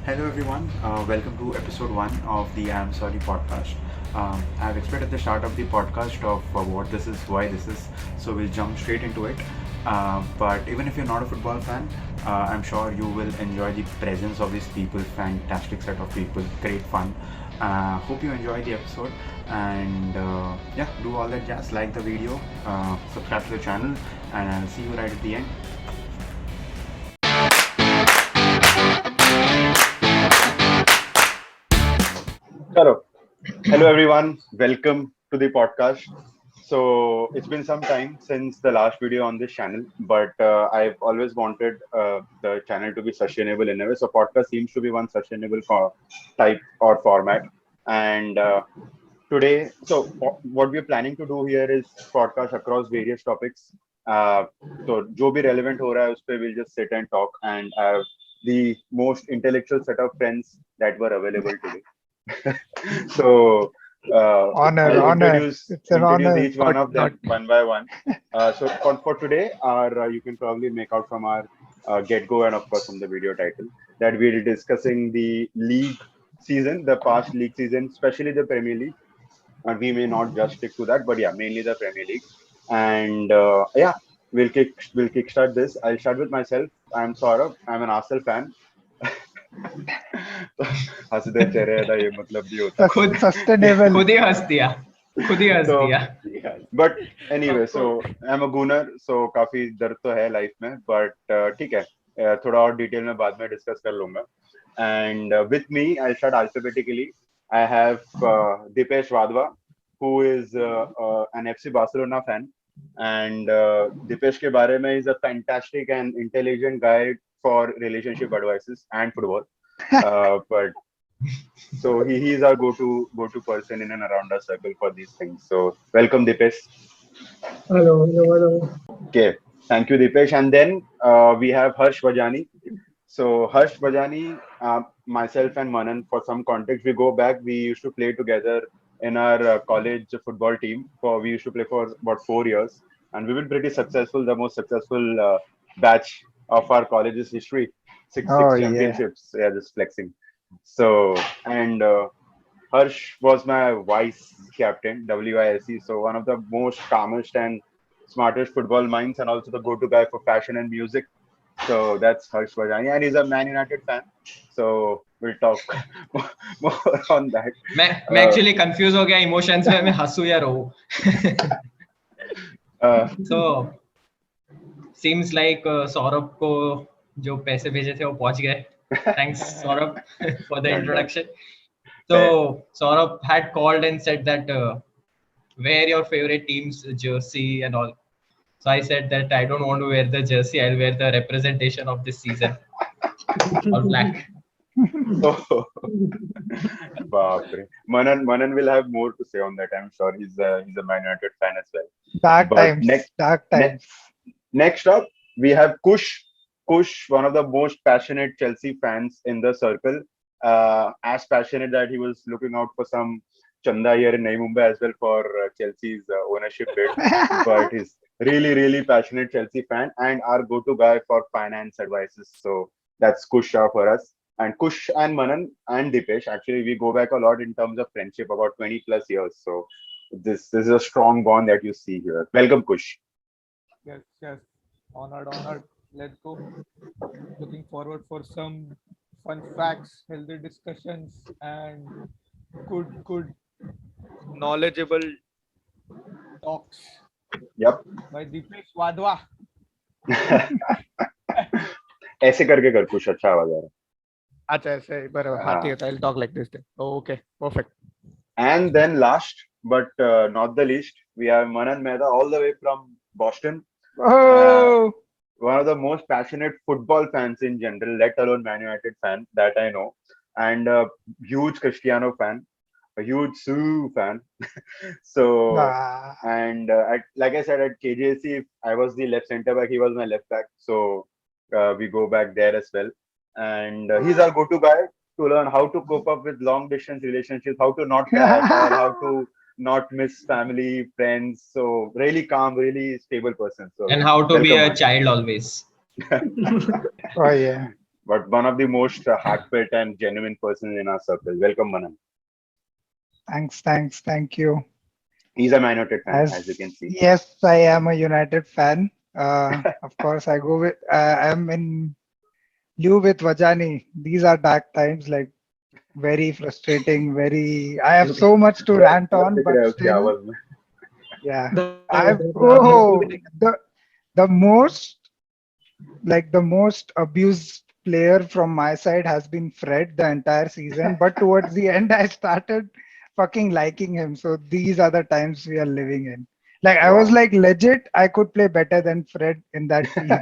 Hello everyone, welcome to episode 1 of the I Am Sorry podcast. I've explained at the start of the podcast of what this is, why this is, so we'll jump straight into it. But even if you're not a football fan, I'm sure you will enjoy the presence of these people, fantastic set of people, great fun. Hope you enjoy the episode and yeah, do all that jazz, like the video, subscribe to the channel, and I'll see you right at the end. Hello everyone, welcome to the podcast. So it's been some time since the last video on this channel, but I've always wanted the channel to be sustainable in a way. So podcast seems to be one sustainable type or format. And today, so what we're planning to do here is podcast across various topics. So जो भी relevant हो रहा है उस पे we'll just sit and talk and have the most intellectual set of friends that were available today. So honor. It's an introduce honor. each one of them one by one. So for today, you can probably make out from our get-go and of course from the video title that we're discussing the league season, the past league season, especially the Premier League. And we may not just stick to that, but yeah, mainly the Premier League. And yeah, we'll kickstart this. I'll start with myself. I'm Saurabh. I'm an Arsenal fan. हंसते चेहरे का ये मतलब भी होता है खुद sustainable खुद ही हंस दिया but anyway so I am a Gooner so काफी दर्द तो है लाइफ में बट ठीक है थोड़ा और डिटेल में बाद में डिस्कस कर लूंगा and with me I start alphabetically I have Dipesh Wadhwa who is an FC Barcelona fan and Deepesh के बारे में is a fantastic and intelligent guy for relationship advices and football. But so he is our go-to person in and around our circle for these things. So welcome Deepesh. Hello. Okay, thank you Deepesh. And then we have Harsh Bajani. So Harsh Bajani, myself and Manan, for some context, we go back. We used to play together in our college football team. We used to play for about 4 years, and we've been pretty successful. The most successful batch of our college's history. Six championships. Yeah, just flexing. So and Harsh was my vice captain, WISE. So one of the most calmest and smartest football minds, and also the go-to guy for fashion and music. So that's Harsh Bajani, and he's a Man United fan. So we'll talk more on that. मैं actually confused हो गया emotions में मैं हंसू या रो. So seems like Saurabh को जो पैसे भेजे थे वो पहुंच गए. Thanks Saurabh for the introduction. So Saurabh had called and said that wear your favorite team's jersey and all. So I said that I don't want to wear the jersey. I'll wear the representation of this season. All black. Oh. Manan will have more to say on that. I'm sure he's a Man United fan as well. Dark times. Next up, we have Kush. Kush, one of the most passionate Chelsea fans in the circle. As passionate that he was looking out for some chanda here in Navi Mumbai as well for Chelsea's ownership bid. But he's really passionate Chelsea fan and our go-to guy for finance advices. So that's Kush for us. And Kush and Manan and Deepesh, actually, we go back a lot in terms of friendship, about 20 plus years. So this is a strong bond that you see here. Welcome, Kush. Yes. Honored. Let's go. Looking forward for some fun facts, healthy discussions, and good knowledgeable talks. Yep. By Deepesh Wadhwa. ऐसे करके कर कुछ अच्छा आवाज आ रहा है. अच्छा ऐसे बराबर हाँ ठीक है. I'll talk like this then. Okay, perfect. And then last but not the least, we have Manan Mehta all the way from Boston. One of the most passionate football fans in general, let alone Man United fan that I know, and a huge Cristiano fan, a huge Sue fan. So and like I said at KJC, I was the left centre back, he was my left back. So we go back there as well, and he's our go-to guy to learn how to cope up with long distance relationships, how to not cry, or how to not miss family, friends. So really calm, really stable person. So and how to be a child always. Oh yeah. but one of the most heartfelt and genuine persons in our circle. Welcome, Manan. Thank you. He's a Man United fan, as you can see. Yes, I am a United fan. Of course, I go with. I'm in lieu with Vajani. These are dark times, like very frustrating. I have so much to rant on, but still, yeah. The most abused player from my side has been Fred the entire season, but towards the end I started fucking liking him. So these are the times we are living in. Like I was like legit, I could play better than Fred in that team.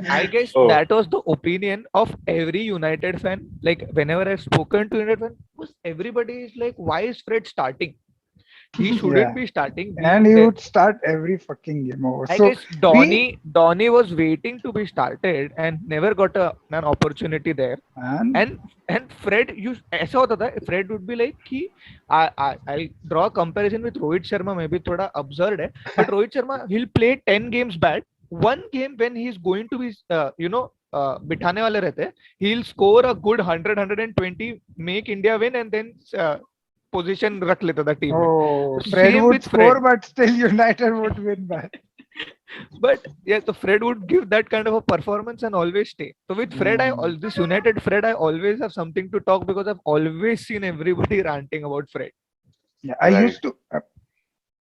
I guess that was the opinion of every United fan. Like whenever I've spoken to United fan, everybody is like, why is Fred starting? He shouldn't be starting. And he would start every fucking game over. I guess Donny was waiting to be started and never got an opportunity there. And Fred, ऐसा होता था, Fred would be like कि I'll draw a comparison with Rohit Sharma, maybe थोड़ा absurd है, but Rohit Sharma, he'll play 10 games bad. One game when he's going to be बिठाने वाले रहते, he'll score a good 100-120, make India win, and then position रख लेता था team में. Fred would score, but still United would win back. But yeah, so Fred would give that kind of a performance and always stay. So with Fred, this United Fred, I always have something to talk because I've always seen everybody ranting about Fred. Yeah,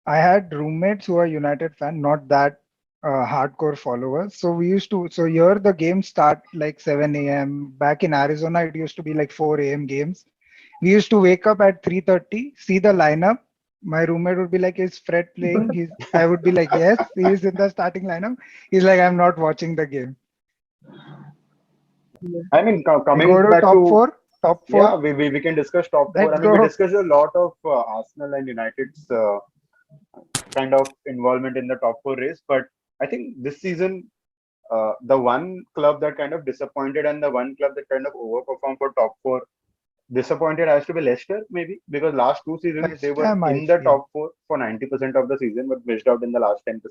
I had roommates who are United fan, not that hardcore followers. So here the games start like 7 a.m. Back in Arizona, it used to be like 4 a.m. games. We used to wake up at 3:30, see the lineup. My roommate would be like, is Fred playing? I would be like, yes, he is in the starting lineup. He's like, I'm not watching the game. I mean, coming back to top four. Yeah, we can discuss top four. I mean, we discussed a lot of Arsenal and United's kind of involvement in the top four race. But I think this season, the one club that kind of disappointed and the one club that kind of overperformed for top four, disappointed has to be Leicester, maybe, because last two seasons they were in the top four for 90% of the season, but missed out in the last 10%.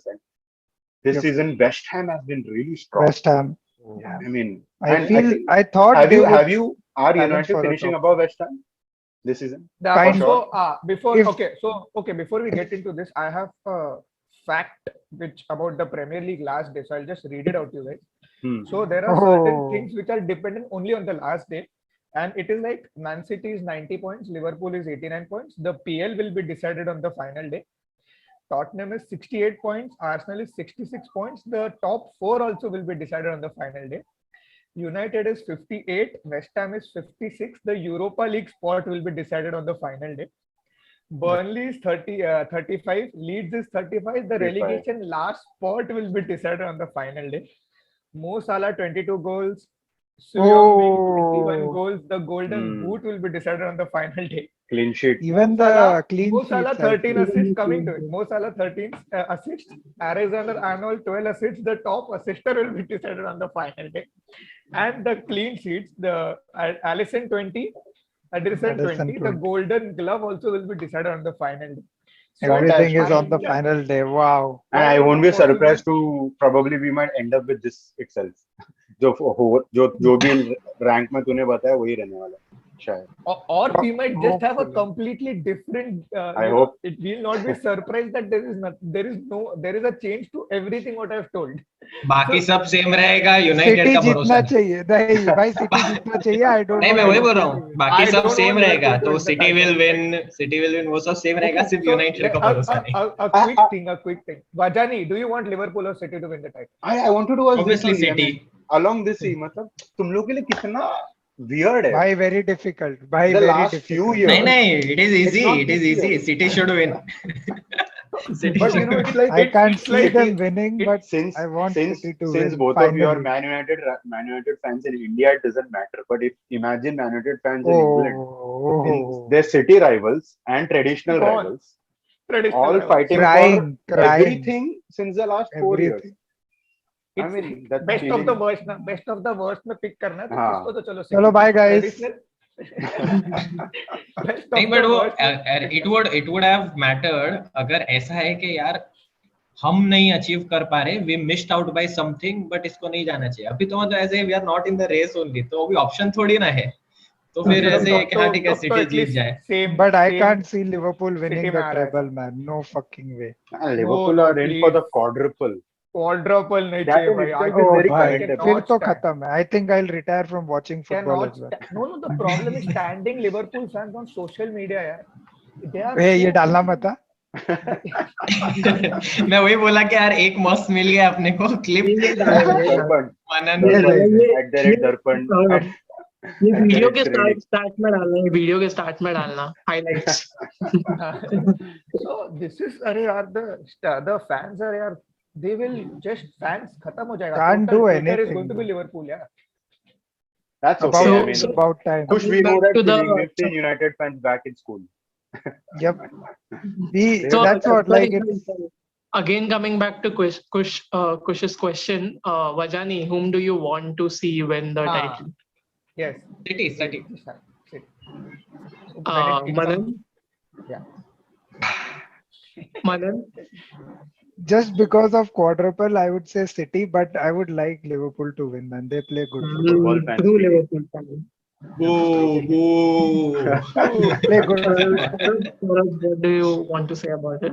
This season, West Ham has been really strong. West Ham. Yeah. I mean, I thought. Are United finishing above West Ham this season? Before we get into this, I have a fact about the Premier League last day, so I'll just read it out to you guys. So there are certain things which are dependent only on the last day. And it is like Man City is 90 points, Liverpool is 89 points. The PL will be decided on the final day. Tottenham is 68 points, Arsenal is 66 points. The top four also will be decided on the final day. United is 58, West Ham is 56. The Europa League spot will be decided on the final day. Burnley is 35, Leeds is 35. The relegation last spot will be decided on the final day. Mo Salah 22 goals. Suryong 21 goals. The golden boot will be decided on the final day. Clean sheet. Even the clean sheet. Mo Salah 13 assists coming to it. Mo Salah 13 assists. Alexander-Arnold 12 assists. The top assister will be decided on the final day. And the clean sheets, the Alisson 20, Ederson 20. The golden glove also will be decided on the final day. So everything is on the final day. Wow. And I won't be surprised to probably we might end up with this itself. जो भी rank में तूने बताया वही रहने वाला शायद. Or we might just have a completely different. I hope it will not be surprised that there is a change to everything what I've told. बाकी सब सेम रहेगा. यूनाइटेड का भरोसा जीतना चाहिए. नहीं भाई सिटी जीतना चाहिए. I don't. नहीं मैं वही बोल रहा हूँ. बाकी सब सेम रहेगा. तो सिटी will win वो सब सेम रहेगा. सिर्फ यूनाइटेड का भरोसा नहीं. A quick thing. Vajani, do you want Liverpool or City to win the title? I wanted to ask obviously City. Along this ही मतलब तुम लोग के लिए कितना weird है. Bhai, very difficult. Bhai, the very last difficult. few years. नहीं, it is easy. City should win. But you know, it's like I can't see them winning, but I want City to win. Since both of you are Man United fans in India, it doesn't matter. But if imagine Man United fans in England, they're city rivals and traditional rivals, all fighting for everything since the last 4 years. I mean, that's best of the worst में pick करना है तो इसको तो चलो bye guys. नहीं but वो it would have mattered अगर ऐसा है कि यार हम नहीं अचीव कर पा रहे, we missed out by something, but इसको नहीं जाना चाहिए अभी। तो मतलब ऐसे we are not in the race only, तो अभी ऑप्शन थोड़ी ना है, तो फिर ऐसे कि हाँ ठीक है सिटी जीत जाए। But I can't see Liverpool winning the treble, man. No fucking way. Liverpool are in for the quadruple. Quadruple नहीं That चाहिए in भाई। itself I is Oh, very bhai. commendable. फिर तो खत्म है. I think I'll retire from watching football as well. No, the problem is standing Liverpool fans on social media, यार. They are Hey, so- ये डालना मत था. मैं वही बोला कि यार एक मस्त मिल गया अपने को क्लिप। दर्पण मनन at the rate दर्पण ये वीडियो के स्टार्ट में डालना, ये वीडियो के स्टार्ट में डालना हाइलाइट्स। So this is अरे यार the fans are यार, they will just fans खत्म हो जाएगा। Can't Total do Twitter is anything. going to be Liverpool, यार. That's okay. About, I mean, it's about time. Kush, we know Back that to the- feeling. We've seen United fans back in school. Yep. So That's what, like, it's, again coming back to Kush's question, Vajani, whom do you want to see win the title? Yes. City. City. Manan? Yeah. Manan? just because of quadruple, I would say City, but I would like Liverpool to win, man. They play good football. Football fans True speaking. Liverpool fan. Play good football. Saurabh, what do you want to say about it?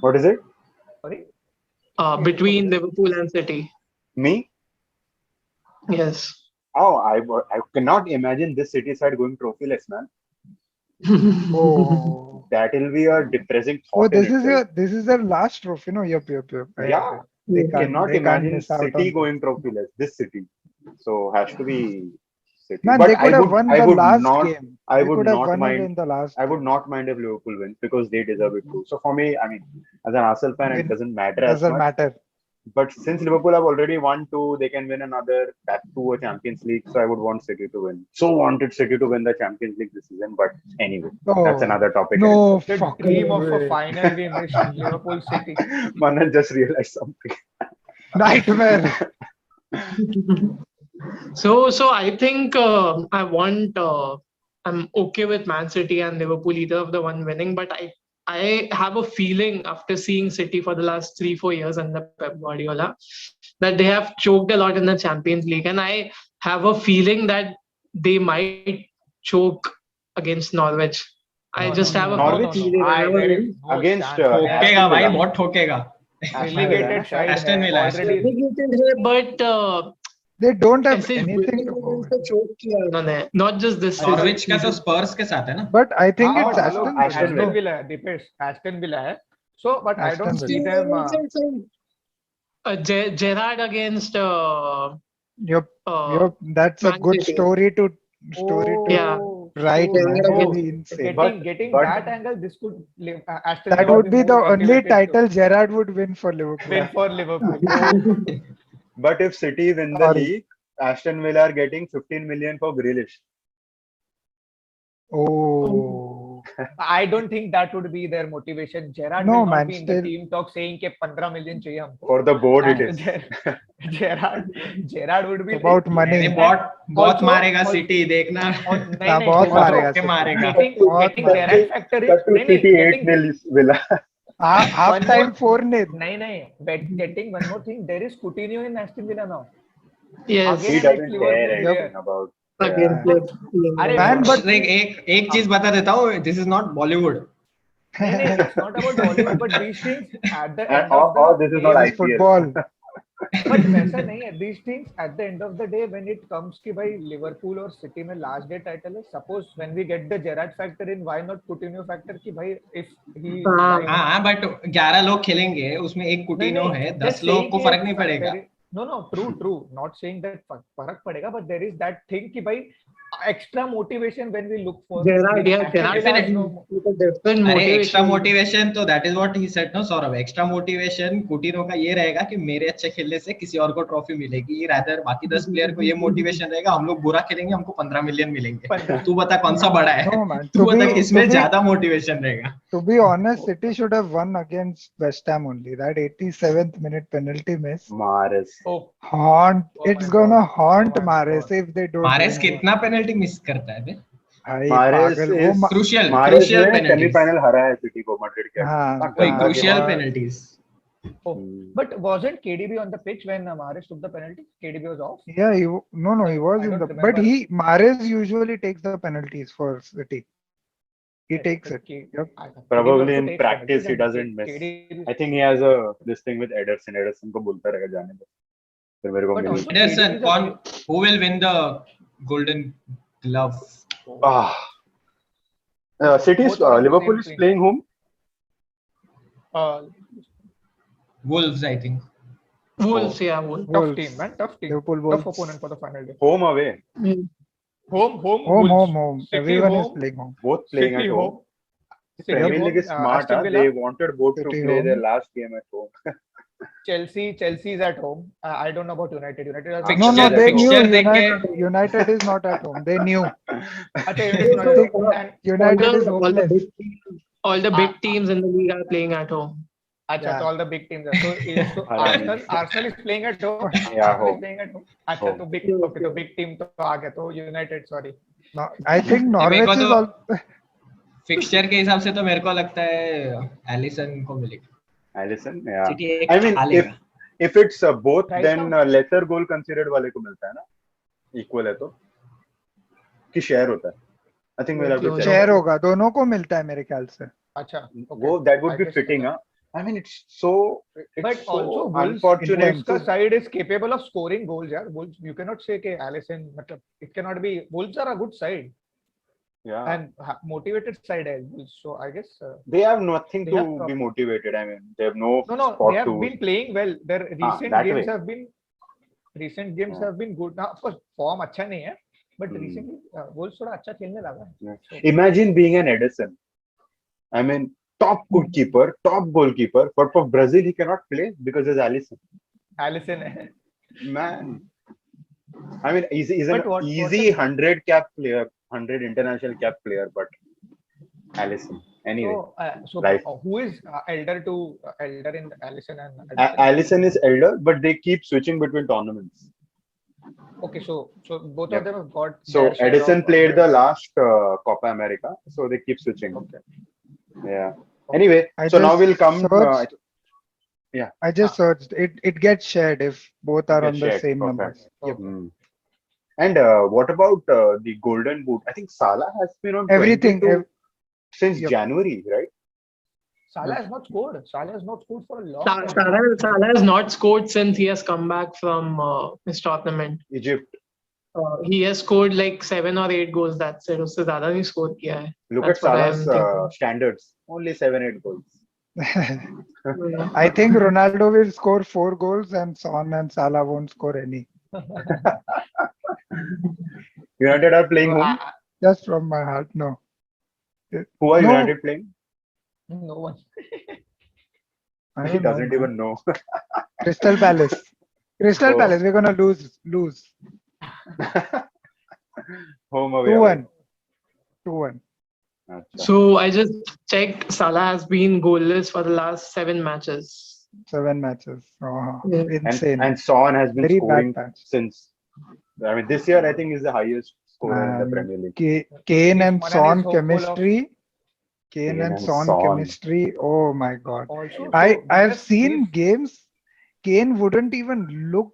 What is it? Sorry. Between Liverpool and City. Me? Yes. Oh, I cannot imagine this City side going trophyless, man. Oh, That will be a depressing oh, thought. in this is itself. this is their last trophy, no? Yep. Yeah. They Cannot they can't imagine miss out City on going trophyless. This City, so has to be City. Man, but they could I have would, won I the would last not, game. I They would could have not won it mind. in the last. I would not mind if Liverpool wins because they deserve it too. So for me, I mean, as an Arsenal fan, it doesn't matter as Doesn't much. matter. But since Liverpool have already won two, they can win another back to a Champions League. So I would want City to win. So wanted City to win the Champions League this season. But anyway, that's Oh, another topic. no The fucking dream of way. a final we missed, Liverpool City. Manan just realized something. Nightmare. So I think I'm okay with Man City and Liverpool, either of the one winning, but I have a feeling after seeing City for the last 3-4 years under Pep Guardiola that they have choked a lot in the Champions League, and I have a feeling that they might choke against Norwich. I just have a Norwich? feeling. Against ठोकेगा भाई, बहुत ठोकेगा। Relegated side Aston है, Villa, already. But They don't have ऐसे anything to go with. choke किया उन्होंने, not just this season. Norwich का तो स्पर्स के साथ है ना। But I think हाँ, it's चलो, Aston Aston Villa. Villa है, Deepesh, Aston Villa है. So, but I don't Aston see them. Gerard against Yep. That's a Man good City. story to Yeah. write. So, Man. That would be insane. Getting but- that angle, this could Aston That Villa would be the more only motivated to title Gerard would win for Liverpool. win for Liverpool. But if City win the Sorry. league, Aston Villa are getting 15 million for Grealish. Oh. I don't think that would be their motivation. Gerard No, will not man, be in the still- team talk saying कि 15 million चाहिए हमको. For the board, it And is. Gerard would be About like, money. अरे बहुत Also- मारेगा city, देखना। नहीं, बहुत बहुत मारेगा ठोके City. मारेगा। getting Gerard factor is Cut to City 8-0 Villa. Half One time more- 4-0. नहीं, getting one more thing. There is Coutinho in Aston Villa now. Yes. He Again, doesn't Liverpool care player. anything about. Against अरे Man, but- एक चीज बता देता हूँ, this is not Bollywood. नहीं, it's not about Bollywood, but these things at the end Or, of the or this is not This is IPL. football. but वैसा नहीं है, these things at the end of the day when it comes कि भाई Liverpool और city में last day title है, suppose when we get the Gerrard factor in, why not Coutinho factor कि भाई if he हाँ, बट 11 लोग खेलेंगे, उसमें एक कुटिनो है, 10 लोग को फर्क नहीं पड़ेगा। No, true, not saying that फर्क पड़ेगा, but there is that thing कि भाई extra motivation when we look for Gerard, yeah, Aston Gerard Villa has is no- a different अरे एक्स्ट्रा motivation. मोटिवेशन तो that is what he said no Saurabh. Extra motivation Coutinho का ये रहेगा कि मेरे अच्छे खेलने से किसी और को ट्रॉफी मिलेगी, रादर बाकी 10 प्लेयर को ये मोटिवेशन रहेगा हम लोग बुरा खेलेंगे हमको 15 मिलियन मिलेंगे। तू बता कौन सा बड़ा है? No, man. तू बता किसमें to be- ज्यादा मोटिवेशन रहेगा? To be honest, City should have won against West Ham only. That 87th minute penalty miss. Mahrez. Haunt. Oh It's my gonna God. haunt Oh my Mahrez God. if they don't. मारेस win. कितना penalty miss करता है बे? भाई Mahrez पागल वो is Crucial Mahrez ने penalties. Semifinal हराया है city को मैड्रिड के हाँ, इतना वही गंदा हाँ, गेम crucial और penalties. Oh, but wasn't KDB on the pitch when Mahrez took the penalty? KDB was off. yeah, no, he was I in don't the. But remember. Mahrez usually takes the penalties for City. He Yes, takes but it. K- Yep. KDB Probably also in takes practice penalties he and doesn't miss. KDB I think he has a this thing with Ederson. Ederson को बोलता रहेगा जाने दो फिर मेरे को But mill also Ederson, KDB is a who will win the Golden Glove? ah City is both are on the Liverpool same is thing. playing home. Wolves, I think. Wolves, yeah, Wolves. Tough Wolves. team, man. Tough team. Liverpool Tough Wolves. opponent for the final day. Home away. Mm. Home, Home. City Everyone is home, playing home. Both playing City at home. City Premier home, League is smart. Aston Huh? Villa, They wanted both to City play home. their last game at home. Chelsea is at home. I don't know about United. United has Fixture- No, they knew fixture देख United is not at home. They knew. Acha, United is not at home. And United is all the hopeless. big teams, all the big teams in the league are playing at home. Acha, Yeah. so all the big teams are. So Harami. Arsenal is playing at home. Yeah, Arsenal home. is playing at home. Acha, Home. तो big team तो आ गया तो United, sorry. No, I think मेरे Norwich को is तो all. Fixture के हिसाब से तो मेरे को लगता है एलिसन को मिलेगा. Alisson, yeah. सिटी एक I mean, खा लेगा. if it's both, Right then now- lesser goal considered वाले को मिलता है ना? Equal है तो कि share होता है. I think we'll have to check. Share होगा दोनों को मिलता है मेरे ख्याल से. Acha, वो that would I be guess- fitting, huh? I mean, it's so But also Wolves unfortunate. का side is capable of scoring goals, यार. Wolves, you cannot say कि Alisson, मतलब it cannot be. Wolves are a good side Yeah. and motivated side as Wolves. So I guess They have nothing They to have be motivated. I mean, they have no no, spot they have to. been playing well. Their recent that games way. have been Yeah. have been good. Now, of course, form अच्छा नहीं है, but Hmm. recently Wolves थोड़ा अच्छा खेलने लगा है. Yeah. So, Imagine being an Edison. I mean, top goalkeeper, top goalkeeper, but for Brazil he cannot play because there's Alisson. Alisson है. Man, I mean, he's an But what easy is- 100 cap player, 100 international cap player, but Alisson. Anyway, So life. who is elder in Alisson and Alisson is elder, but they keep switching between tournaments. Okay, so both Yep. of them have got. So their share Edison of played the 100. last Copa America, so they keep switching. Okay. Yeah. Anyway, I so now just we'll come. searched- I just searched. It gets shared if both are Gets on the shared, same perfect. numbers. Yep. Hmm. And what about the Golden Boot? I think Salah has been on Everything. 22 since Yep. January, right? Salah has not scored. Salah has not scored for a long time. Salah has not scored since he has come back from his tournament. Egypt. He has scored like 7 or 8 goals. That's it. उससे ज़्यादा नहीं score किया है. Look That's at what I am Salah's thinking. standards. Only 7-8 goals. I think Ronaldo will score 4 goals and Son and Salah won't score any. United are playing So, home. Just from my heart, no. Who are No. United playing? no one. I He don't know, doesn't man. even know. Crystal Palace. Crystal Oh. Palace. We're gonna lose. Home away. 2-1. 2-1. Achha. So I just checked. Salah has been goalless for the last 7 matches. 7 matches. Oh, Yeah. insane. And Son has been Very scoring bad patch. since. I mean, this year I think is the highest scorer in the Man, Premier League. Kane If and Manan is Son hopeful chemistry. Kane Kane and and Son Son. chemistry. Oh my God. Also, I've seen games. Kane wouldn't even look.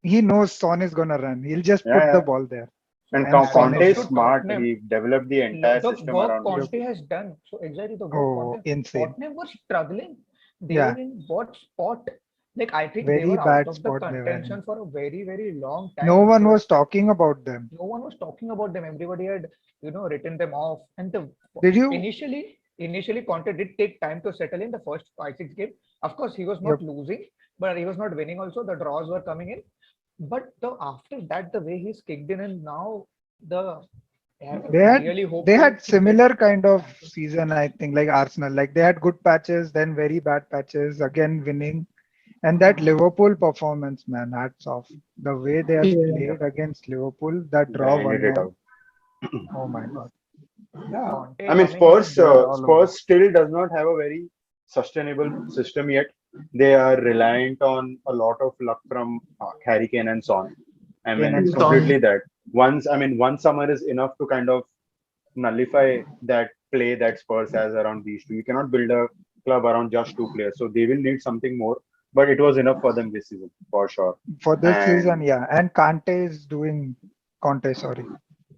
He knows Son is gonna run. He'll just put Yeah, the yeah. ball there. And And Son Conte is is- smart. Tottenham. He developed the entire the system work around him. Conte has done. So exactly the work Oh, Conte. insane. Tottenham were struggling. They Yeah. were in what spot? Like I think Very they were bad out of the spot they were in. contention for a very, very long time. No one So was talking about them. no one was talking about them. Everybody had, written them off. And Did you? initially Conte did take time to settle in the first 5-6 game. Of course, he was not losing, but he was not winning also. The draws were coming in. But after that, the way he's kicked in, and now really hope They had similar kind of season, I think, like Arsenal. Like they had good patches, then very bad patches, again winning. And that Liverpool performance, man, hats off. The way they have Yeah. played against Liverpool, that draw Grinded it 1-1. out. Oh my God. Yeah. Conte I mean, coming Spurs, they are all Spurs still does not have a very sustainable system yet. They are reliant on a lot of luck from Harry Kane and Son. I Kane mean, and it's Son. completely that. One summer is enough to kind of nullify that play that Spurs has around these two. You cannot build a club around just two players. So they will need something more. But it was enough for them this season, for sure. For this season, And yeah. And Kante is doing Conte, sorry.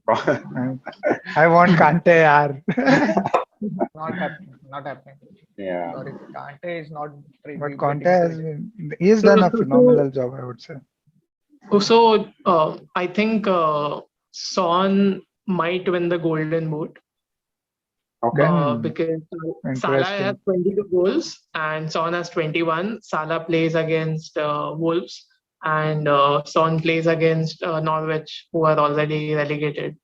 I want Kante, yaar. Not happening. Not happening. yeah. Sorry, Kante is not But getting Conte has traded. he's done a phenomenal job, I would say. So I think Son might win the Golden Boot Okay. because Salah has Interesting. 22 goals and Son has 21. Salah plays against Wolves and Son plays against Norwich, who are already relegated.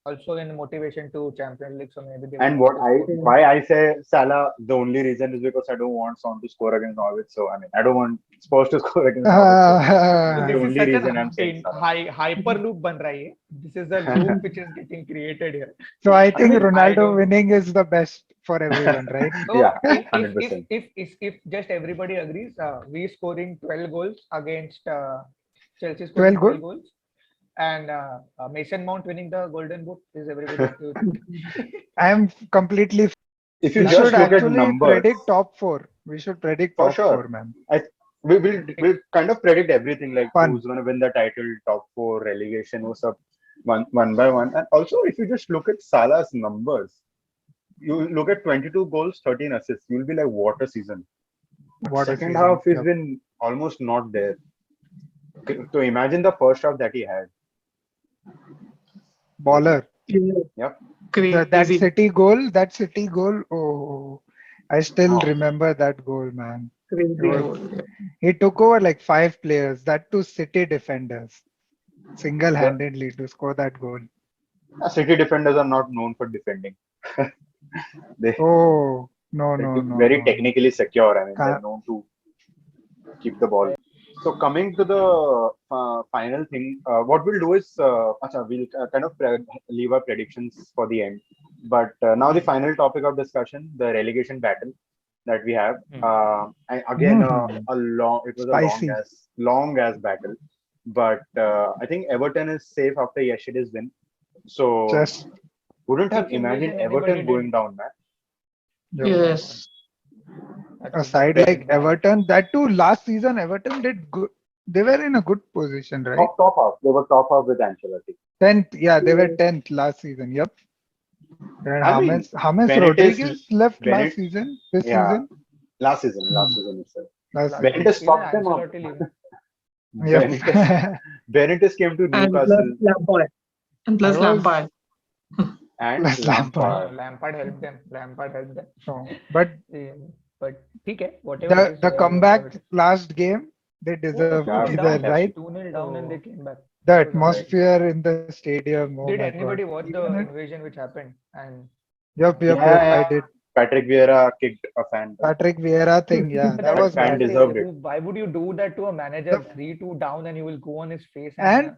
Also in motivation to Champions League, so maybe they And want to score. why I say Salah, the only reason is because I don't want Son to score against Norwich. So I mean, I don't want Spurs to score against Norwich. So So the this is only such reason I'm a saying Salah. hyper loop ban raha hai. This is a loop which is getting created here. So I think mean, I Ronaldo don't- winning is the best for everyone, right? So Yeah, if 100%. if just everybody agrees, we scoring 12 goals against Chelsea scoring 12 12 goals, and Mason Mount winning the Golden Boot. Is everybody okay with it? I am completely. If you We just should look at actually numbers, predict top four. We should predict for top sure. four, man. We'll kind of predict everything, like Fun. who's gonna win the title, top four, relegation, what's up, one by one. And also, if you just look at Salah's numbers, you look at 22 goals, 13 assists, you'll be like, what a season. What a Second season. half, he's Yep. been almost not there. So imagine the first half that he had. Baller. Yep. That Crazy. City goal. Oh, I still Oh. remember that goal, man. Crazy It was- goal. He took over like 5 players, that two City defenders, single-handedly to score that goal. City defenders are not known for defending. they, Oh, no, they're no, no, very no. technically secure. I mean, they're Can't- known to keep the ball. So coming to the final thing, what we'll do is, we'll kind of leave our predictions for the end. But now the final topic of discussion, the relegation battle that we have. And again, it was Spicy. a long as battle. But I think Everton is safe after yesterday's win. So Just wouldn't have Which imagined invasion anybody Everton did? going down, man. Yes. a side like Everton, that too last season, Everton did good. They were in a good position, right? Top half. They were top half with Ancelotti. 10th, yeah, they were 10th last season. Yep. And I mean, James Benitez- Rodriguez left Benit- last season. This Yeah. season. Last season itself. Last Benitez season. fucked them up. Ancelotti leaving. Yep. Benitez came to And plus Newcastle Lampard. And plus I was- Lampard. and plus Lampard. Lampard. Lampard helped them. Lampard helped them. No, but Yeah, but okay, whatever. it is, the whatever comeback it is. last game, they deserved Yeah, either, fantastic. right? 2-0 down and they came back. The That was atmosphere in the stadium. Oh Did my anybody God. watch the Even it- invasion which happened? And Yep, Yeah. I did. Patrick Vieira kicked a fan. Patrick Vieira thing, yeah, But that was fan bad. deserved it. Why would you do that to a manager? The- 3-2 down and you will go on his face. And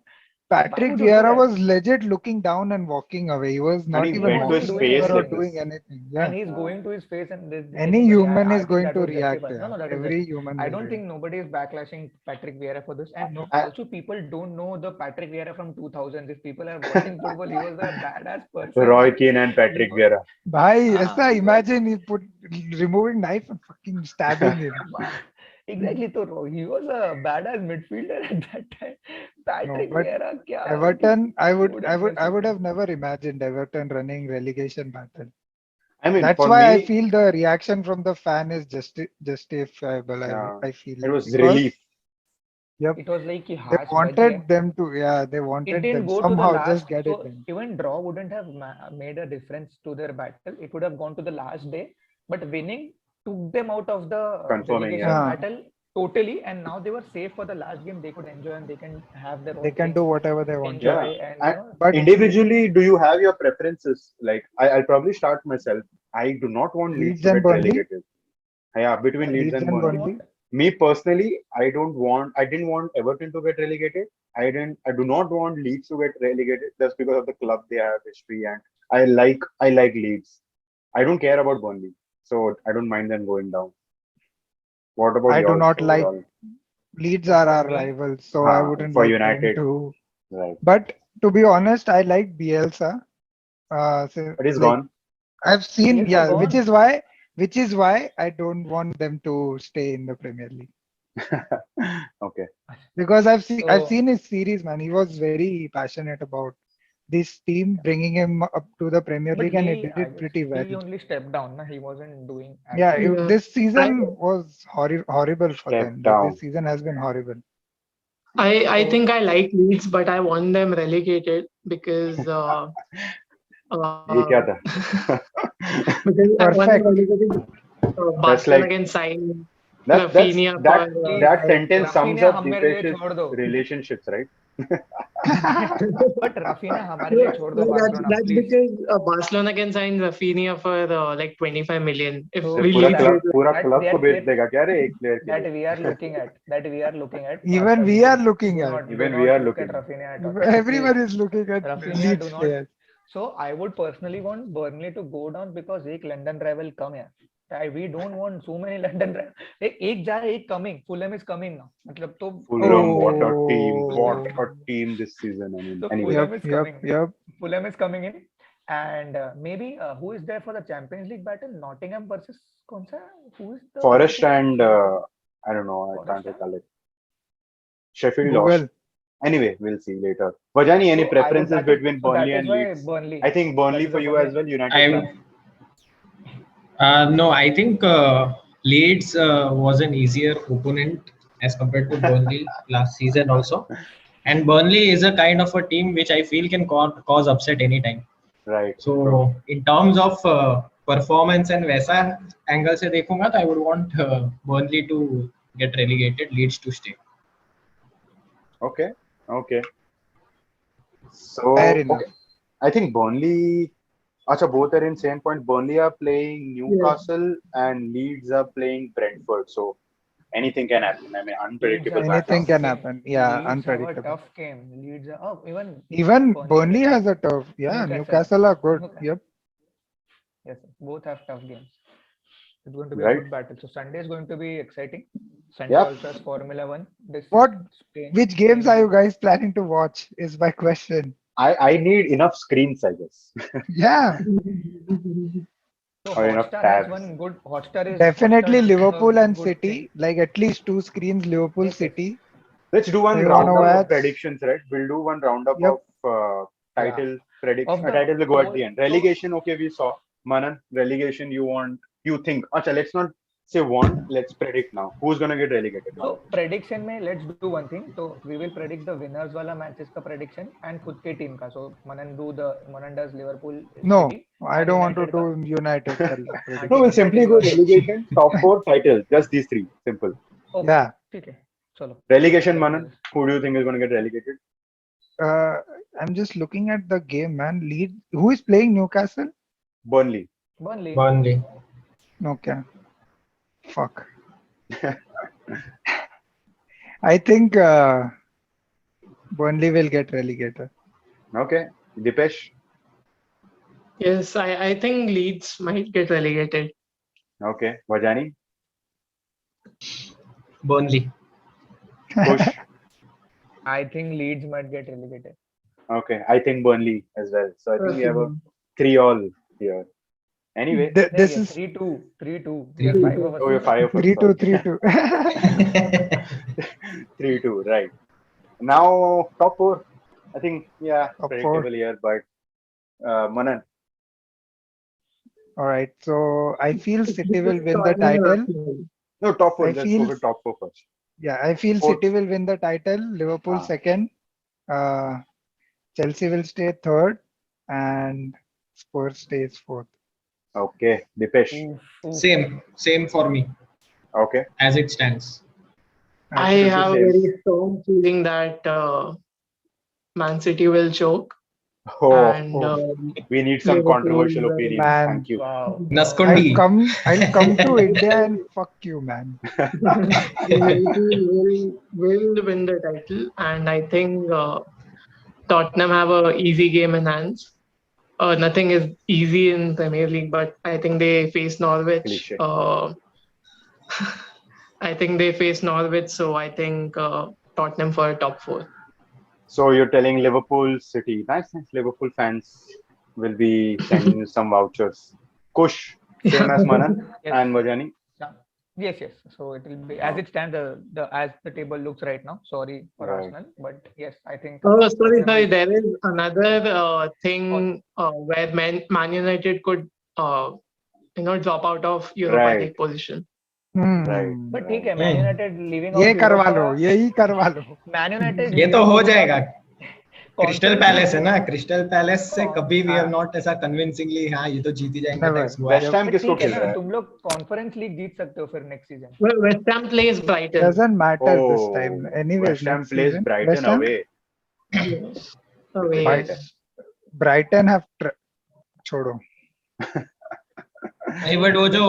Patrick would you do Vieira that? was legit looking down and walking away. He was not he even went to his walking face over or like doing this. anything. and Yeah. he's going to his face and Any human is going that to was react. justified. Yeah. No, that was Every human. I will don't react. think nobody is backlashing Patrick Vieira for this. And No. also, people don't know the Patrick Vieira from 2000. If people are watching football, he was a badass person. Roy Keane and Patrick Vieira. Bhai, Ah, ऐसा he imagine he put removing knife and fucking stabbing him. Exactly. So he was a badass midfielder at that time. Patrick but Vieira, kya? Everton, I would Goodness. have never imagined Everton running relegation battle. I mean, That's for why I me, feel the reaction from the fan is justifiable. Yeah. I feel it was because, relief. Yep, It was like they harsh budge wanted game. them to. Yeah, they It wanted didn't them go to the somehow last. just get it So in. even draw wouldn't have made a difference to their battle. It would have gone to the last day. But winning took them out of the Confirming, relegation yeah. battle totally, and now they were safe for the last game. They could enjoy and they can have their own. They can thing, do whatever they want. enjoy, Yeah. and And But individually, do you have your preferences? Like, I'll probably start myself. I do not want Leeds Leeds to and get Burnley? relegated. Yeah, between Leeds and Burnley. Burnley. Me personally, I didn't want Everton to get relegated. I do not want Leeds to get relegated just because of the club they have history, and I like Leeds. I don't care about Burnley, so I don't mind them going down. What about I do y'all not like overall? Leeds are our me- rivals, so I wouldn't for like them United. to. Right. But to be honest, I like Bielsa. But he's like, gone. I've seen, Players are yeah, gone. which is why I don't want them to stay in the Premier League. Okay. Because I've So seen his series, man. He was very passionate about this team, bringing him up to the Premier but League, and he he did I it guess pretty well. he only stepped down. Na? He wasn't doing Yeah, active. Yeah. this I season was horrible for Step them. Like down. this season has been horrible. I So think I like Leeds, but I want them relegated because ये क्या था? because I want them Perfect. relegated. That's Barcelona like can sign that. That's Rafinha for that. please, That sentence sums Rafinha up हमारे लिए Deepesh's छोड़ दो. relationships, right? But Rafinha हमारे No, लिए छोड़ दो no, Barcelona, that's please. because Barcelona can sign Rafinha for like 25 million if So तो we पूरा Leeds क्लब get पूरा that क्लब को बेच that देगा क्या रे एक प्लेयर के that लिए? we are looking at. That we are looking at. Even we are looking do at. not do Even we not are look at looking. Rafinha at all. Everyone Please. is looking at Rafinha Leeds do not. players. So I would personally want Burnley to go down because एक London rival come here. We don't want so many London rival. एक जा रहा है, एक coming. Fulham is coming now. मतलब तो Fulham, what a team! What Oh. a team this season. I mean, so anyway. Fulham is coming. Yep. Fulham is coming in, and maybe who is there for the Champions League battle? Nottingham versus कौन सा? Who is the Forest other and team? I don't know. I Forest can't and- recall it. Sheffield lost. Google. Anyway, we'll see later. Vajani, any So preferences between Burnley that and is why Leeds? Burnley. I think Burnley That is for a you Burnley. as well, United fan. No, I think Leeds was an easier opponent as compared to Burnley last season also. And Burnley is a kind of a team which I feel can cause upset anytime. Right. So True. in terms of performance and वैसा angle से देखूंगा तो I would want Burnley to get relegated, Leeds to stay. Okay. Okay. So Fair enough. okay. I think Burnley. Acha, both are in same point. Burnley are playing Newcastle and Leeds are playing Brentford. So anything can happen. I mean, unpredictable. Leeds have a Anything tough can game. happen. Yeah, Leeds have a unpredictable. tough game. Leeds are, Even Burnley Burnley has has a tough. Yeah, Newcastle. Newcastle are good. Newcastle. Yep. Yes, both have tough games. It's going to be Right. a good battle. So Sunday is going to be exciting. Sunday Yep. also has Formula One. What? Spain, Which games Spain. are you guys planning to watch? Is my question. I need enough screens, I guess. Yeah, So Or enough Hotstar has tabs. one good. Hotstar is definitely Hotstar is doing a Liverpool and good City. thing. Like at least 2 screens, Liverpool, Yes, yes. City. Let's do one So you wanna roundup of watch? predictions, right? We'll do one roundup Yep. of title prediction. Of the Title will go at whole- the end. so- Relegation, okay, we saw. Manan, relegation you think. Acha, let's not say want, let's predict now. Who's gonna get relegated? So prediction में let's do one thing. So we will predict the winners वाला matches का prediction and खुद के team का. So Manan does Liverpool. No, City, I and don't want to United का. do United. No, we'll simply go relegation, top 4 titles. Just these 3. Simple. Okay. Yeah. ठीक है. चलो. Relegation, Manan. Who do you think is gonna get relegated? I'm just looking at the game, man. Lead. Who is playing Newcastle? Burnley. Burnley. Okay. Fuck. I think Burnley will get relegated. Okay. Deepesh. Yes, I think Leeds might get relegated. Okay. Vajani. Burnley. Kush. I think Leeds might get relegated. Okay. I think Burnley as well. So I think we have a 3-all here. Anyway. This is 3-2. 3-2. 3-2. 5 of us. Oh, you're 5 of us. 3-2, 3-2. 3-2, right. Now, top 4. I think, yeah, Top predictable 4. here, but Manan. All right. So I feel City will win the title. No, top 4. I Let's feel- go with top 4 first. Yeah, I feel Fourth. City will win the title. Liverpool Ah. second. Chelsea will stay third, and Spurs stays fourth. Okay. Deepesh. Same for me Okay. as it stands. I Absolutely have a same. very strong feeling that Man City will choke Oh, and we need some Liverpool controversial will- opinions. Man. Thank you. Wow. Nascondi. I'll come to India and fuck you, man. Liverpool will win the title, and I think Tottenham have a easy game in hands. Nothing is easy in Premier League, but I think they face Norwich. Cliche. I think they face Norwich, so I think Tottenham for top 4. So you're telling Liverpool City. Nice. Liverpool fans will be sending you some vouchers. Kush, same as Manan Yes. and Vajani. Yes, yes. So it will be as it stands. As the table looks right now. Sorry for Right. Arsenal, but yes, I think. Oh, sorry. There is another thing where Man United could, drop out of Europa Right. League position. Right. But right. ठीक है, Man United leaving ये out करवा लो, Europa. यही करवा लो. Man United. ये तो leaving हो Europa जाएगा. क्रिस्टल Conference पैलेस है League. ना, क्रिस्टल पैलेस से कभी वी हाँ. हैव नॉट ऐसा कन्विंसिंगली हाँ ये तो जीत ही जाएंगे. Never. Let's go. West Ham But किसको ठीक है खेल ना, रहा है? तुम लोग कॉन्फ्रेंस लीग जीत सकते हो फिर next season. Well, West Ham plays Brighton. Doesn't matter this Oh, time. Anyways, West Ham next plays season, Brighton West Ham, away. Yes. Away, Brighton. yes. Brighton have छोड़ो. नहीं बट वो जो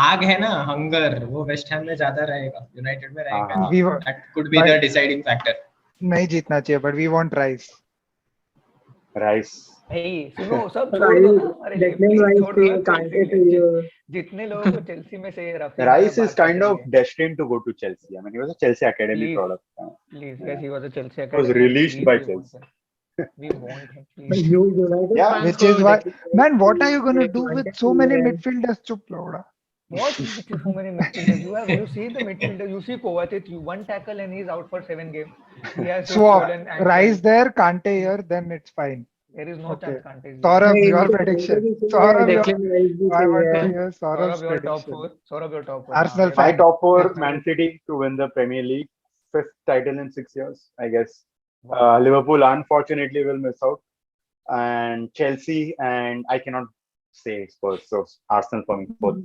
आग है ना, हंगर, वो वेस्ट हैम में ज्यादा रहेगा, यूनाइटेड में रहेगा. हाँ. That could be the deciding factor. नहीं जीतना चाहिए, but we want Rice. Rice. Hey, सुनो सब छोड़ दो ना. अरे Declan please Rice छोड़ दो ना to चेल्सी Kante ले. to जितने लोगों को चेल्सी में से Rafi Rice is kind of destined to go to Chelsea. I mean, he was a Chelsea academy Please. product. Please, yes, he was a Chelsea He was academy. released Please, by we want Chelsea. him. We want him, But please. United Yeah, fans Which को is why, Declan Rice man, what are you gonna to do Kante with so to many Rice. midfielders? चुप लोड़ा. What? So many midfielders. You see the midfielder. You see Kovacic. One tackle and he's out for 7 games. He has just Swap. swollen ankle. Rice there, Kante here, then it's fine. There is no Okay. chance. Kante is Saurabh, नहीं, your मुझे prediction. Kante भी चाहिए, Saurabh, Declan Rice भी I want to चाहिए. hear Saurabh's Saurabh, your top prediction. 4. Saurabh, your top 4. Arsenal My fan. top four: Yes, Man City to win the Premier League, 5th title in 6 years, I guess. Wow. Liverpool unfortunately will miss out, and Chelsea, and I cannot say Spurs, so Arsenal for me 4th.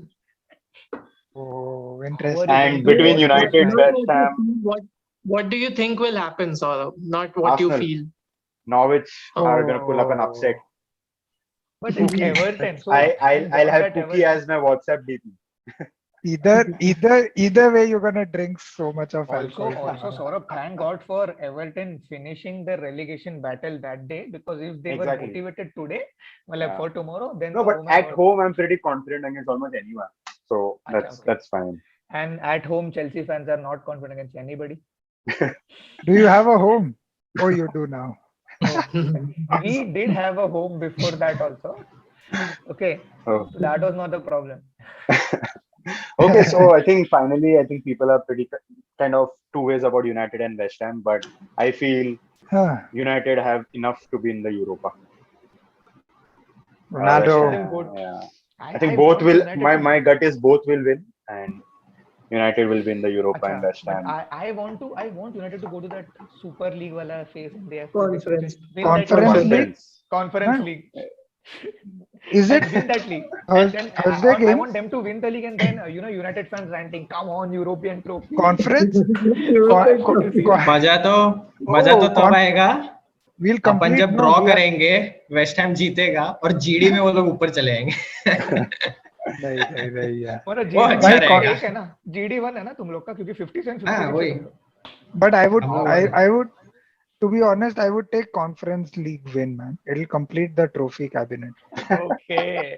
Oh, Who interesting. are you And going to between watch United, this Not West what you Ham, feel, what do you think will happen, Saurabh? Not what you Arsenal. feel. Norwich are going to pull up an Oh. upset. But it's Okay. Everton. So I'll thank have God that Pookie Everton- as my WhatsApp DP. Either way, you're gonna drink so much of alcohol. Also, Saurabh, thank God for Everton finishing the relegation battle that day, because if they Exactly. were motivated today, well, like Yeah. for tomorrow, then No, but oh my at God. home, I'm pretty confident against almost anyone. So Acha, that's okay. that's fine. And at home, Chelsea fans are not confident against anybody. Do you have a home? Oh, you do now. We did have a home before that also. Okay, Oh. so that was not the problem. Okay, so I think people are pretty kind of two ways about United and West Ham, but I feel Huh. United have enough to be in the Europa. Ronaldo. West Ham, Good. yeah. I I think both want will. United to- My gut is both will win, and United will win the Europa and Acha, West but Ham. I want United to go to that Super League wala phase in the Conference. Conference League? Conference Huh? League. Is And it win that league. Thursday, And then Thursday I game? want them to win the league, and then United fans ranting, "Come on, European trophy." Conference? European Con- trophy. con- मजा तो Oh, तब आएगा We'll अपन complete. जब No, draw we are- करेंगे, West Ham जीतेगा और GD में वो लोग ऊपर चले जाएंगे. नहीं यार. और वो अच्छा GD रहेगा. एक है ना, GD 1 है ना तुम लोग का, क्योंकि 50 cents हाँ, वही. But I would, Oh, I would, to be honest, I would take Conference League win, man. It'll complete the trophy cabinet. Okay.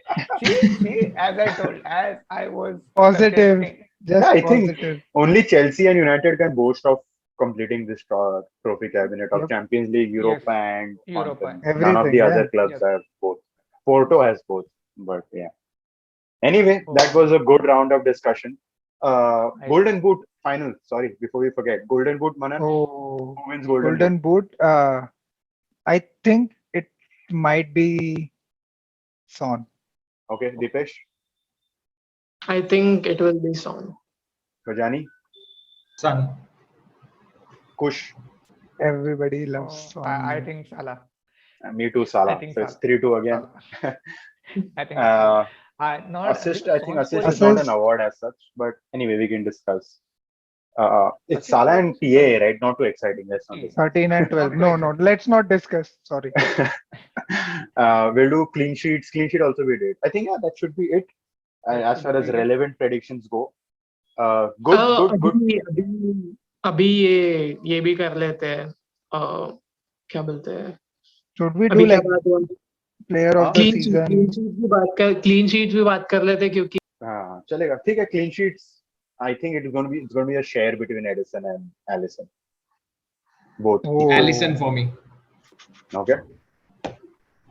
See, as I told, as I was Positive. suggesting. Just Yeah, I think positive. only Chelsea and United can boast of completing this trophy cabinet of Yep. Champions League, Europa, Yes. and Europa. Conference. None of Everything, the yeah. other clubs Yes. have both. Porto has both, but yeah. Anyway, Oh. that was a good round of discussion. I- Golden Boot final. Sorry, before we forget, Golden Boot, Manan. Oh, Who wins Golden, Golden Boot. I think it might be Son. Boot? Okay, Deepesh, I think it will be Son. Rajani, Son. Kush. Everybody loves Son. I think Salah. Me too, Salah. I think So it's Salah. 3-2 again. I think Salah. Not assist. I think Son's assist scoring- is not Assist. an award as such, but anyway, we can discuss. It's Assist Salah is- and PA, right? Not too exciting. Let's not discuss. 13 and 12. No, let's not discuss. Sorry. We'll do clean sheets. Clean sheet also we did. I think yeah, that should be it. As far as relevant predictions go. Good. अभी ये भी कर लेते हैं. क्या बोलते हैं? Should we do अभी क्या like बात हुआ? player of the season? Clean sheet भी बात कर लेते हैं, क्योंकि हाँ, चलेगा. ठीक है. Clean sheets. I think it's going to be a share between Edison and Allison. Both. Oh. Alisson for me. Okay.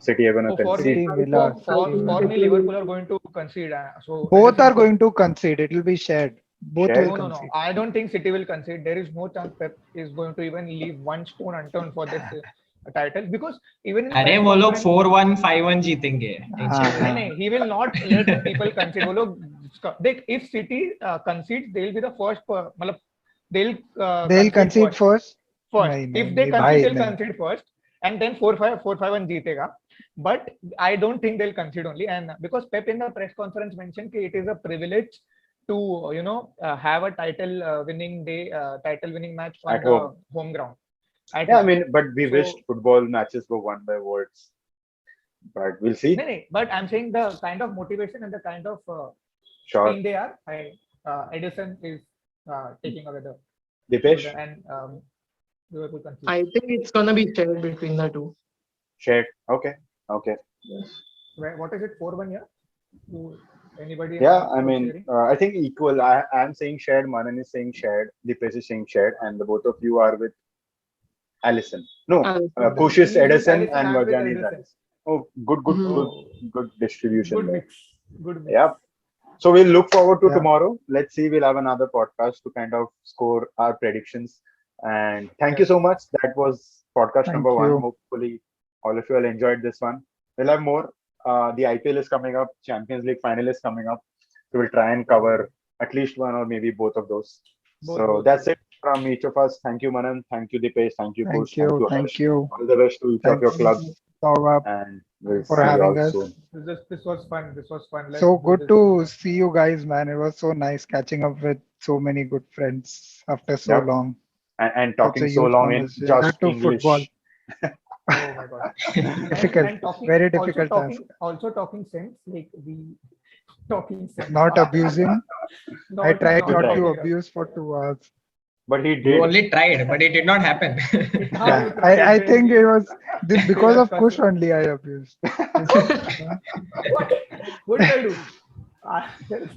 City are gonna So for concede. City, Villa, for City, me, Villa. Liverpool are going to concede. So Both anything are for- going to concede. It will be shared. Both Shared? will No. concede. I don't think City will concede. There is no chance Pep is going to even leave one stone unturned for this title, because even in अरे press वो लोग conference, 4-1 5-1 जीतेंगे. Tension हाँ. नहीं. he will not let people concede. वो लोग if City concedes, they will be the first. मतलब they'll They'll concede first. First, नहीं, if नहीं, they नहीं, concede, भाई, they'll नहीं. concede first, and then 4-5 जीतेगा. But I don't think they'll concede only, and because Pep in the press conference mentioned that it is a privilege to have a title winning match on At the home. home ground. Yeah, I mean, but we So- wished football matches were won by words. But we'll see. No, but I'm saying the kind of motivation and the kind of Sure. team they are. Edison is taking away the Deepesh, and Liverpool concede. I think it's gonna be shared between the two. shared. Okay. What is it? 4-1 here? Anybody? Yeah, have I mean, sharing? I think equal. I'm saying shared. Manan is saying shared. Deepesh is saying shared, and the both of you are with Allison. No, Allison. Kush is He's with Edison Allison, and I'm with Vajani is Edison. Allison. Oh, good distribution. Good there. mix. Good mix. Yeah. So we'll look forward to Yeah. tomorrow. Let's see. We'll have another podcast to kind of score our predictions. And thank you Yes. so much. That was podcast Thank number 1. you. Hopefully, all of you all enjoyed this one. We'll have more. The IPL is coming up. Champions League final is coming up. So we'll try and cover at least one or maybe both of those. So that's it from each of us. Thank you, Manan. Thank you, Deepesh. Thank you, Kush. Thank you. Harsh. Thank you. All the best to each of your Thanks, clubs. Saurabh, And we'll for see you having all us. soon. This was fun. This was fun. Let's So do good this. to see you guys, man. It was so nice catching up with so many good friends after so Yep. long. And Such talking a so huge long in conversation. just That too, English. football. Oh my god. Difficult. And talking, Very also difficult task. talking sense, like we talking sense. Not abusing. I tried not not to talking abuse for 2 hours. But he You did. only tried, but it did not happen. Yeah, I think it was because of Kush only I abused. What did I do?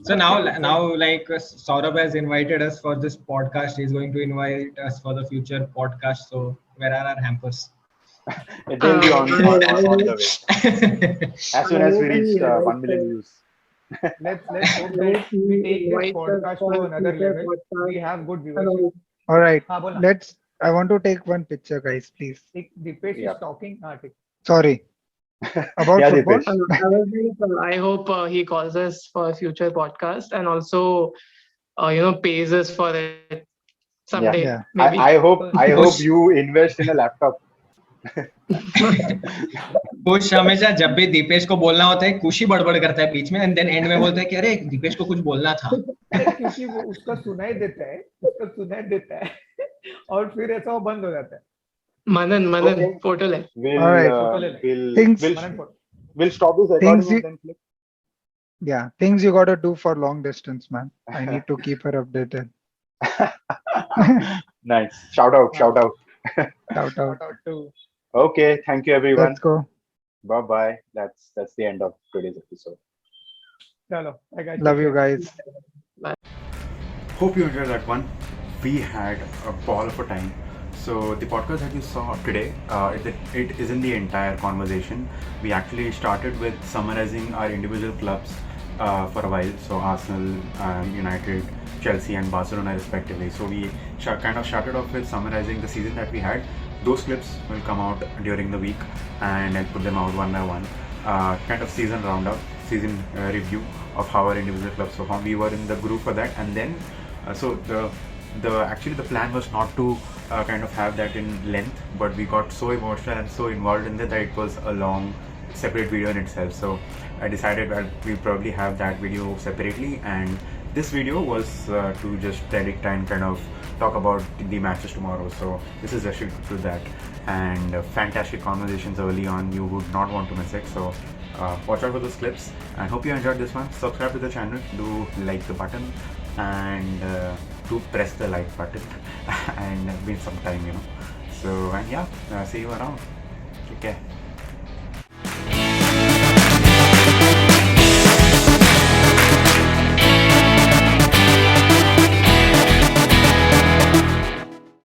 So now like Saurabh has invited us for this podcast. He's going to invite us for the future podcast. So where are our hampers? They'll be on the way. As soon as we reach 1 million views. Let's hope that we take this podcast to another level. We have good viewership. All right. हाँ, बोलना. I want to take one picture, guys, please. Deepesh Yeah. is talking. take. Sorry. About Yeah, football? Deepesh. I hope he calls us for a future podcast and also, pays us for it someday. Yeah. Maybe. I hope you invest in a laptop. कुछ हमेशा जब भी दीपेश को बोलना होता है कुछ ही बड़बड़ करता है बीच में एंड देन एंड में बोलता है कि अरे दीपेश को कुछ बोलना था. क्योंकि वो उसका सुनाई देता है और फिर ऐसा वो बंद हो जाता है. Manan, Okay. photo le. We'll stop this recording and then click. Yeah, things you gotta do for long distance, man. I need to keep her updated. Nice. Shout out. Shout out. Shout out to. Okay, thank you everyone. Let's go. Bye bye. That's the end of today's episode. Chalo, I got Love you guys. Hope you enjoyed that one. We had a ball of a time. So the podcast that you saw today, it isn't the entire conversation. We actually started with summarizing our individual clubs for a while. So Arsenal, United, Chelsea and Barcelona respectively. So we kind of started off with summarizing the season that we had. Those clips will come out during the week and I'll put them out one by one. Kind of season roundup, season review of how our individual clubs performed. We were in the group for that, and then so the plan was not to kind of have that in length, but we got so emotional and so involved in that it was a long separate video in itself. So I decided that we'll probably have that video separately, and this video was to just predict and kind of talk about the matches tomorrow. So this is actually to that, and fantastic conversations early on. You would not want to miss it. So watch out for those clips and hope you enjoyed this one. Subscribe to the channel, do like the button, and do press the like button and been some time, So and yeah, see you around. Take care.